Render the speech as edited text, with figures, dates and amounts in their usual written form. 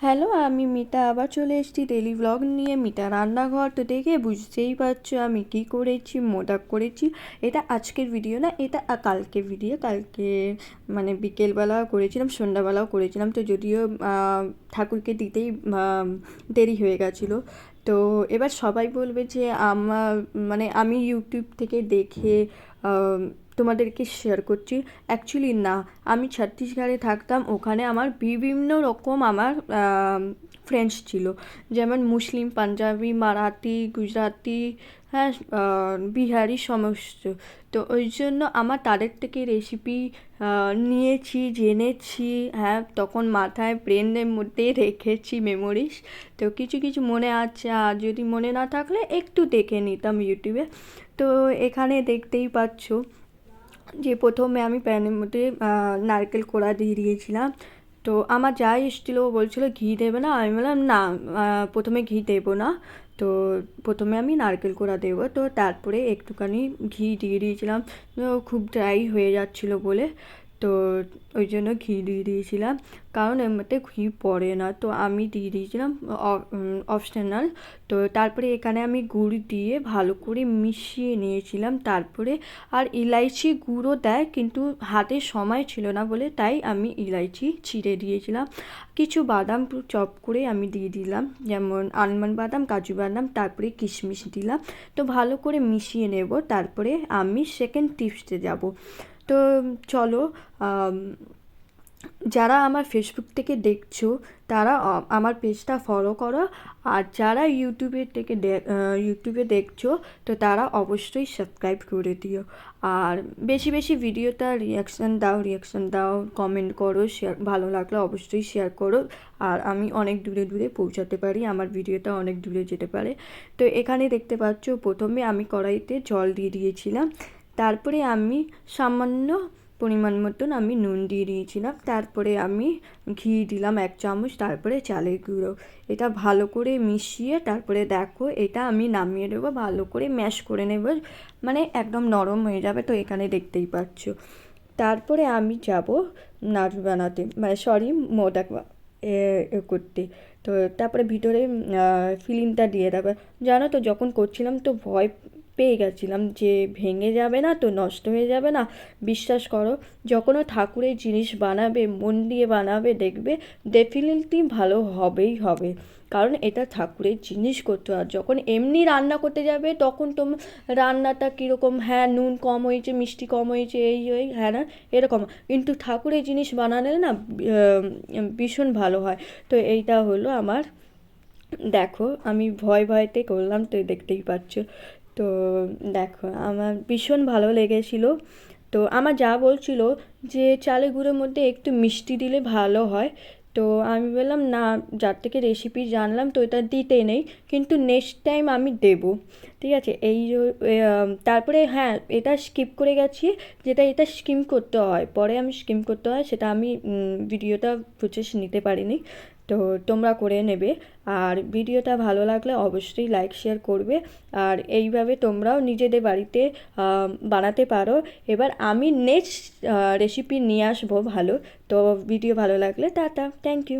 Hello, আমি মিতা আবার চলে এসেছি ডেলি ব্লগ নিয়ে। মিতা রান্নাঘর তো দেখে বুঝতেই পারছো আমি কি করেছি, মোদক করেছি। এটা আজকের ভিডিও না, এটা কালকের ভিডিও। কালকে মানে বিকেলবেলা করেছিলাম, সন্ধ্যাবেলাও করেছিলাম। তো যদিও ঠাকুরকে দিতেই দেরি হয়ে গেছিলো। তো এবার সবাই বলবে যে আমার মানে আমি ইউটিউব থেকে দেখে তোমাদেরকে শেয়ার করছি। অ্যাকচুয়ালি না, আমি ছত্তিশগড়ে থাকতাম, ওখানে আমার বিভিন্ন রকম আমার ফ্রেন্ডস ছিল, যেমন মুসলিম, পাঞ্জাবি, মারাঠি, গুজরাটি, হ্যাঁ, বিহারি সমস্ত। তো ওই জন্য আমার তাদের থেকে রেসিপি নিয়েছি, জেনেছি। হ্যাঁ, তখন মাথায় ব্রেনের মধ্যে রেখেছি মেমোরিজ। তো কিছু কিছু মনে আছে, আর যদি মনে না থাকলে একটু দেখে নিতাম ইউটিউবে। তো এখানে দেখতেই পাচ্ছ যে প্রথমে আমি প্যানের মধ্যে নারকেল কোড়া দিয়ে দিয়েছিলাম। তো আমার যা এসেছিলো ও বলছিলো ঘি দেবে না, আমি বললাম না, প্রথমে ঘি দেবো না। তো প্রথমে আমি নারকেল কোড়া দেবো। তো তারপরে একটুখানি ঘি দিয়ে দিয়েছিলাম, খুব ড্রাই হয়ে যাচ্ছিলো বলে। তো ওই জন্য ঘি দিয়ে দিয়েছিলাম, কারণ এর মধ্যে ঘি পড়ে না। তো আমি দিয়ে দিয়েছিলাম, অপশনাল। তো তারপরে এখানে আমি গুড় দিয়ে ভালো করে মিশিয়ে নিয়েছিলাম। তারপরে আর ইলাইচি গুঁড়ো দেয়, কিন্তু হাতে সময় ছিল না বলে তাই আমি ইলাইচি ছিঁড়ে দিয়েছিলাম। কিছু বাদাম চপ করে আমি দিয়ে দিলাম, যেমন আলমন্ড বাদাম, কাজু বাদাম, তারপরে কিশমিশ দিলাম। তো ভালো করে মিশিয়ে নেব। তারপরে আমি সেকেন্ড টিপসে যাব। তো চলো, যারা আমার ফেসবুক থেকে দেখছো তারা আমার পেজটা ফলো করো, আর যারা ইউটিউবে দেখছো তো তারা অবশ্যই সাবস্ক্রাইব করে দিও। আর বেশি বেশি ভিডিওটা রিয়াকশান দাও, কমেন্ট করো, শেয়ার, ভালো লাগলে অবশ্যই শেয়ার করো। আর আমি অনেক দূরে দূরে পৌঁছাতে পারি, আমার ভিডিওটা অনেক দূরে যেতে পারে। তো এখানে দেখতে পাচ্ছ প্রথমে আমি কড়াইতে জল দিয়ে দিয়েছিলাম। তারপরে আমি সামান্য পরিমাণ মতন আমি নুন দিয়ে দিয়েছিলাম। তারপরে আমি ঘি দিলাম 1 চামচ, তারপরে চালের গুঁড়ো। এটা ভালো করে মিশিয়ে তারপরে দেখো এটা আমি নামিয়ে দেবো, ভালো করে ম্যাশ করে নেব, মানে একদম নরম হয়ে যাবে। তো এখানে দেখতেই পাচ্ছ। তারপরে আমি যাব নাড়ু বানাতে, মানে সরি, মোদক করতে। তো তারপরে ভিতরে ফিলিংটা দিয়ে দেবে। জানো তো, যখন করছিলাম তো ভয় পেয়ে গেছিলাম যে ভেঙে যাবে না তো, নষ্ট হয়ে যাবে না। বিশ্বাস করো, যখনও ঠাকুরের জিনিস বানাবে, মন দিয়ে বানাবে, দেখবে ডেফিনেটলি ভালো হবেই হবে। কারণ এটা ঠাকুরের জিনিস করতে হয়। যখন এমনি রান্না করতে যাবে তখন তোমার রান্নাটা কীরকম, হ্যাঁ নুন কম হয়েছে, মিষ্টি কম হয়েছে, এই ওই, হ্যাঁ না এরকম। কিন্তু ঠাকুরের জিনিস বানালে না ভীষণ ভালো হয়। তো এইটা হলো আমার, দেখো আমি ভয়তে করলাম, তো দেখতেই পাচ্ছ। তো দেখো আমার ভীষণ ভালো লেগেছিলো। তো আমার যা বলছিল যে চালের গুঁড়োর মধ্যে একটু মিষ্টি দিলে ভালো হয়। তো আমি বললাম না, যার থেকে রেসিপি জানলাম তো এটা দিতে নেই, কিন্তু নেক্সট টাইম আমি দেবো, ঠিক আছে। তারপরে হ্যাঁ, এটা স্কিপ করে গেছি, এটা স্কিম করতে হয়, পরে আমি স্কিম করতে হয়, সেটা আমি ভিডিওটা প্রসেস নিতে পারিনি। তো তোমরা করে নেবে। আর ভিডিওটা ভালো লাগলে অবশ্যই লাইক শেয়ার করবে। আর এইভাবে তোমরাও নিজেদের বাড়িতে বানাতে পারো। এবার আমি নেক্সট রেসিপি নিয়ে আসবো ভালো। তো ভিডিও ভালো লাগলে টাটা, থ্যাংক ইউ।